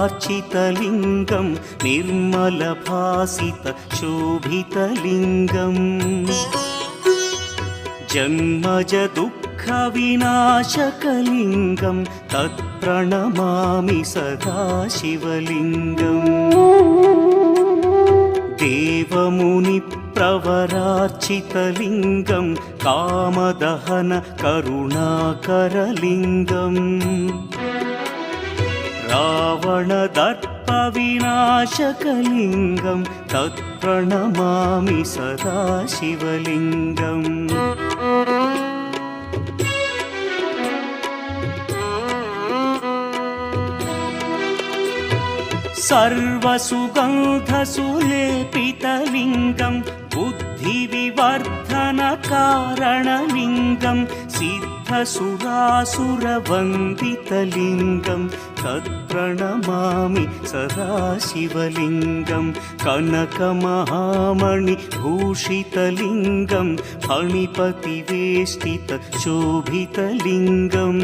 प्रवरार्चितलिङ्गं निर्मलभासितशोभितलिङ्गम् जन्मजदुःखविनाशकलिङ्गं तत्प्रणमामि सदा शिवलिङ्गम् देवमुनिप्रवरार्चितलिङ्गं कामदहन करुणाकरलिङ्गम् रावणदर्पविनाशकलिङ्गं तत्प्रणमामि सदा शिवलिङ्गम् सर्वसुगन्धसुलेपितलिङ्गं बुद्धिविवर्धनकारणलिङ्गं सिद्धसुरासुरवन्दितलिङ्गं तत्प्रणमामि सदा शिवलिङ्गं कनकमहामणिभूषितलिङ्गं फणिपतिवेष्टितशोभितलिङ्गम्